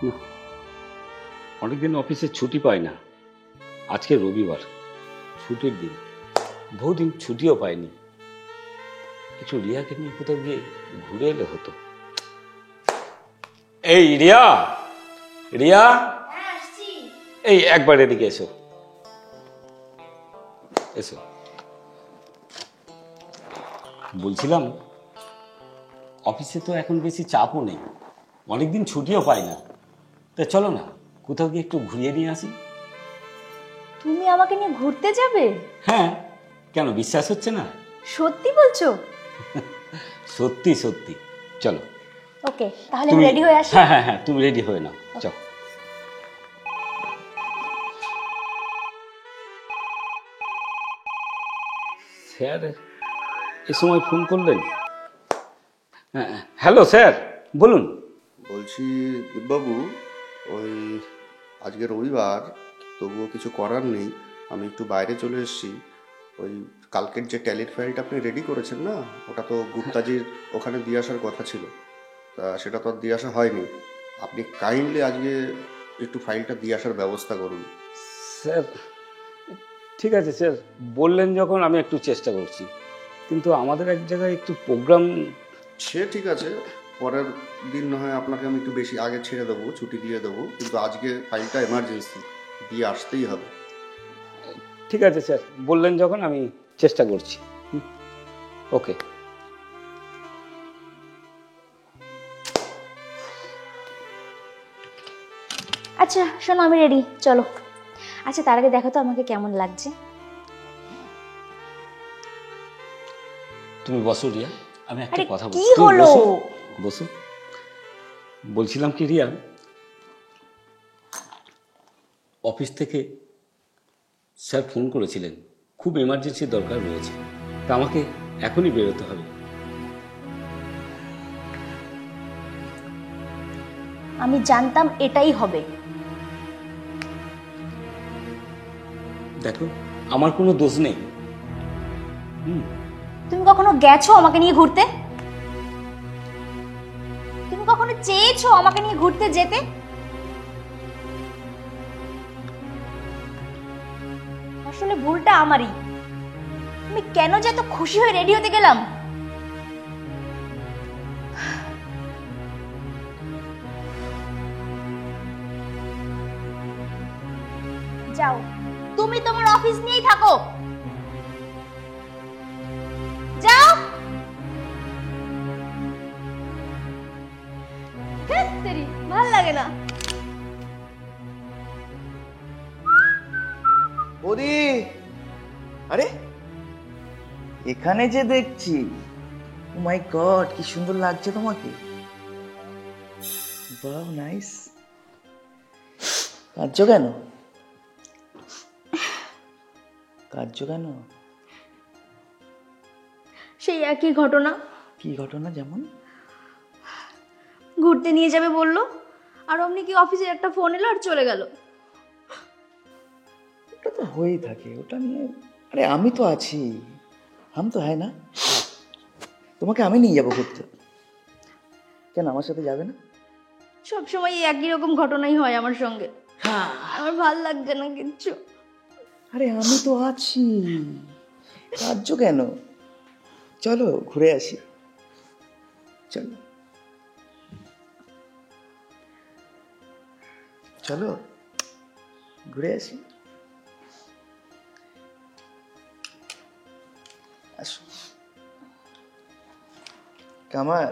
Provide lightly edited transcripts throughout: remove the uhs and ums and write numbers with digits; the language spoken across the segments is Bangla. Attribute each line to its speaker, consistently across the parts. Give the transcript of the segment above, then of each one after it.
Speaker 1: না, অনেকদিন অফিসে ছুটি পাই না। আজকে রবিবার, ছুটির দিন, বহুদিন ছুটিও পাইনি। একটু রিয়াকে নিয়ে কোথাও গিয়ে ঘুরে এলে হতো। এই রিয়া, রিয়া, এই একবার এদিকে এসো, এসো। বলছিলাম অফিসে তো এখন বেশি চাপও নেই, অনেকদিন ছুটিও পাই না। তা চলো না কোথাও গিয়ে একটু ঘুরিয়ে নিয়ে আসি।
Speaker 2: তুমি আমাকে নিয়ে ঘুরতে যাবে?
Speaker 1: হ্যাঁ, কেন বিশ্বাস হচ্ছে না?
Speaker 2: সত্যি বলছো?
Speaker 1: সত্যি সত্যি, চলো।
Speaker 2: ওকে, তাহলে আমি রেডি হয়ে আসি।
Speaker 1: হ্যাঁ হ্যাঁ হ্যাঁ, তুমি রেডি হয়ে নাও, চলো। স্যার এ সময় ফোন করলেন? হ্যালো স্যার, বলুন।
Speaker 3: বলছি দিব্যবাবু, ওই আজকে রবিবার, তবুও কিছু করার নেই, আমি একটু বাইরে চলে এসেছি। ওই কালকের যে ট্যালির ফাইলটা আপনি রেডি করেছেন না, ওটা তো গুপ্তাজির ওখানে দিয়ে আসার কথা ছিল, তা সেটা তো আর দিয়ে আসা হয়নি। আপনি কাইন্ডলি আজকে একটু ফাইলটা দিয়ে আসার ব্যবস্থা করুন।
Speaker 1: স্যার ঠিক আছে স্যার, বললেন যখন আমি একটু চেষ্টা করছি, কিন্তু আমাদের এক জায়গায় একটু প্রোগ্রাম।
Speaker 3: সে ঠিক আছে, পরের দিন না হয় আপনাকে আমি একটু বেশি আগে ছেড়ে দেবো, ছুটি দিয়ে দেবো, কিন্তু আজকে ফাইলটা এমার্জেন্সি, দিয়ে আসতেই হবে।
Speaker 1: ঠিক আছে স্যার, বললেন যখন আমি চেষ্টা করছি। ওকে।
Speaker 2: আচ্ছা শোনো, আমি রেডি, চলো। আচ্ছা তার আগে দেখো তো আমাকে কেমন লাগছে।
Speaker 1: তুমি বসো রিয়া, আমি একটা
Speaker 2: আরে
Speaker 1: কথা বলছি।
Speaker 2: কি
Speaker 1: তুমি
Speaker 2: হলো?
Speaker 1: বসো, বসো। বলছিলাম কি রিয়া, অফিস থেকে স্যার ফোন করেছিলেন, খুব এমার্জেন্সি দরকার রয়েছে, তা আমাকে এখনই বেরোতে হবে।
Speaker 2: আমি জানতাম এটাই হবে।
Speaker 1: দেখো আমার কোনো দোষ নেই।
Speaker 2: তুমি কখনো গেছো আমাকে নিয়ে ঘুরতে? তুমি কখনো চেয়েছো আমাকে নিয়ে ঘুরতে যেতে? আসলে ভুলটা আমারই। আমি কেন যে এত খুশি হয়ে রেডি হতে গেলাম। যাও, তুমি তোমার অফিস নিয়েই থাকো, যাও। তেরি ভাল লাগে না।
Speaker 4: বৌদি, আরে এখানে যে দেখছি, ও মাই গড কি সুন্দর লাগছে তোমাকে। বাহ, নাইস। কাঁদছো কেন? কাঁদছো কেন?
Speaker 2: সেই একই ঘটনা।
Speaker 4: কি ঘটনা? যেমন?
Speaker 2: ঘুরতে নিয়ে যাবে বললো, আর অমনি কি অফিসের একটা ফোন এলো আর চলে গেল।
Speaker 4: ওটা তো হয়েই থাকে, ওটা নিয়ে আরে আমি তো আছি, হাম তো হ্যায় না। তোমাকে আমি নিয়ে যাবো ঘুরতে, কেন আমার সাথে যাবে না?
Speaker 2: সব সময় একই রকম ঘটনাই হয় আমার সঙ্গে। আমার ভাল লাগছে না কিচ্ছু।
Speaker 4: আরে আমি তো আছি, কাঁদছো কেন? চলো ঘুরে আসি, চলো চলো ঘুরে আসি, আসো। কামার,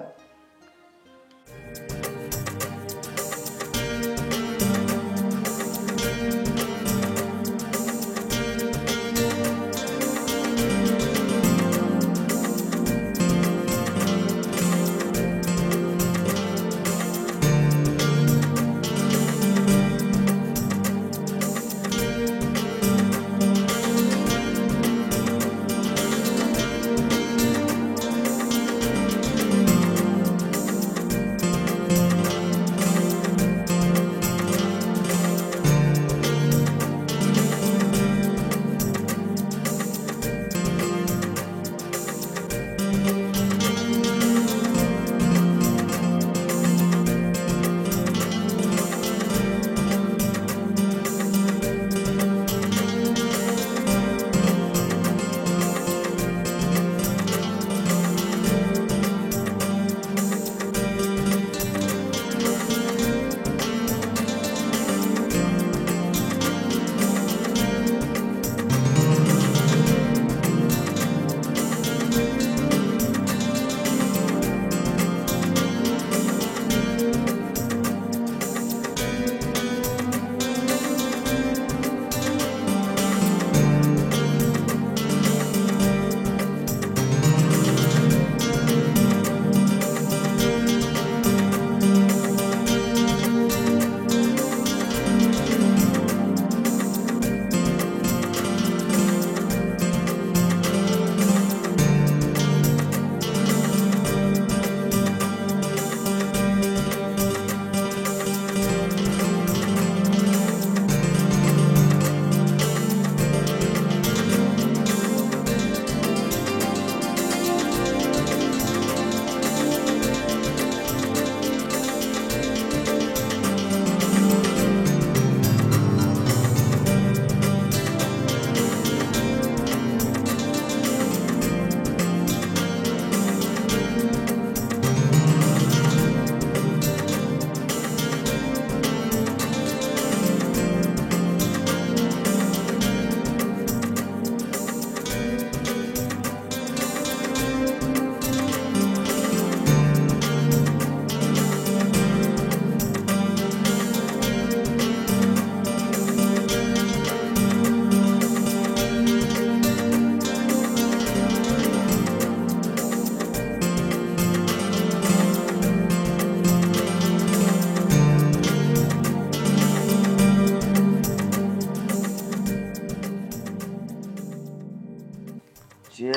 Speaker 4: তারপর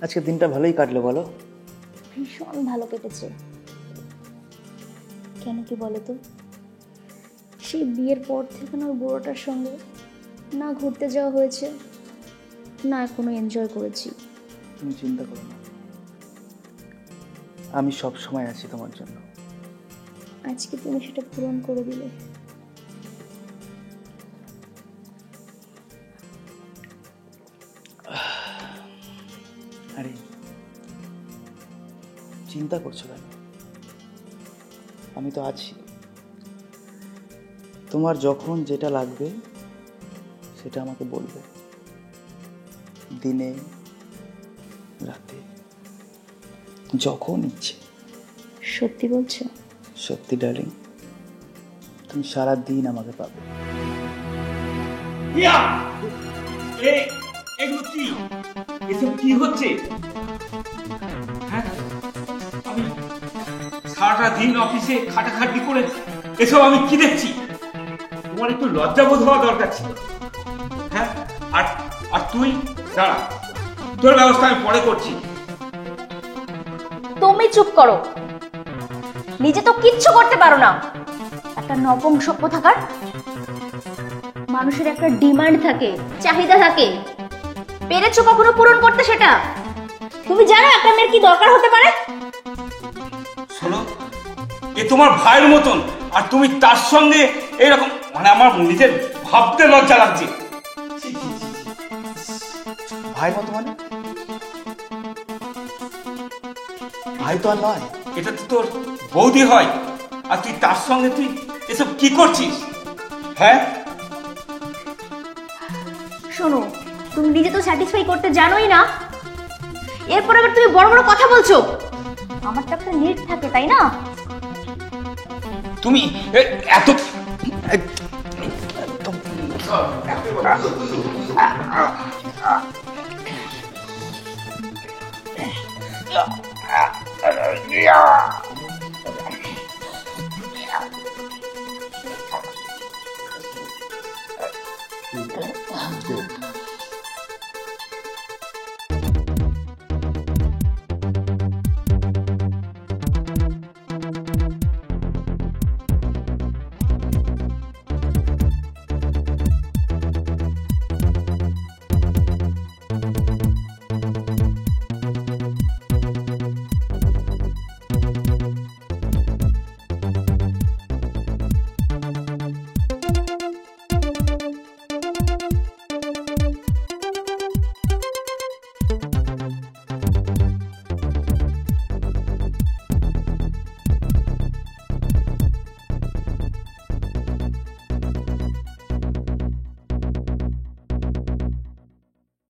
Speaker 4: আজকের দিনটা ভালোই কাটলো বলো?
Speaker 2: ভীষণ ভালো কেটেছে। কেন কি বলো তো, সেই বিয়ের পর থেকে না ওই বুড়োটার সঙ্গে না ঘুরতে যাওয়া হয়েছে, না কোনো এনজয় করেছি।
Speaker 4: তুমি চিন্তা করো না, আমি সব সময় আছি তোমার জন্য।
Speaker 2: আজকে তুমি সেটা পূরণ করে দিলে।
Speaker 4: আরে চিন্তা করছো কেন? আমি তো আছি। তোমার যখন যেটা লাগবে সেটা আমাকে বলবে, দিনে রাতে যখন ইচ্ছে।
Speaker 2: সত্যি বলছো?
Speaker 4: সত্যি ডার্লিং, তুমি সারা দিন আমাকে পাবে।
Speaker 1: এগুলো কি? এসব কি হচ্ছে? হ্যাঁ, আমি সারাটা দিন অফিসে খাটাখাটি করে এসব আমি কি দেখছি? তোমার একটু লজ্জাবোধ হওয়া দরকার ছিল। হ্যাঁ, আর আর তুই দাঁড়া, তোর ব্যবস্থা আমি পরে করছি।
Speaker 2: তুমি চুপ করো, নিজে তো কিচ্ছু করতে পারো না। একটা নপুংসক থাকার। মানুষের একটা ডিমান্ড থাকে, চাহিদা থাকে, পেরেছো কখনো পূরণ করতে সেটা? তুমি জানো একটা মেয়ের কি দরকার হতে পারে?
Speaker 1: শোনো, এ তোমার ভাইয়ের মতন, আর তুমি তার সঙ্গে এরকম, মানে আমার নিজের ভাবতে লজ্জা লাগছে।
Speaker 4: ভাই মতো মানে? ভাই তো আর নয়।
Speaker 1: এটা তো তোর বৌদি হয়, আর তুই তার সঙ্গে তুই এসব কি করছিস? হ্যাঁ,
Speaker 2: শোনো, তুমি নিজে তো স্যাটিসফাই করতে জানোই না, এরপর আবার তুমি বড় বড় কথা বলছো। আমার তো একটা নিড থাকে, তাই না?
Speaker 1: তুমি এত
Speaker 4: Yeah.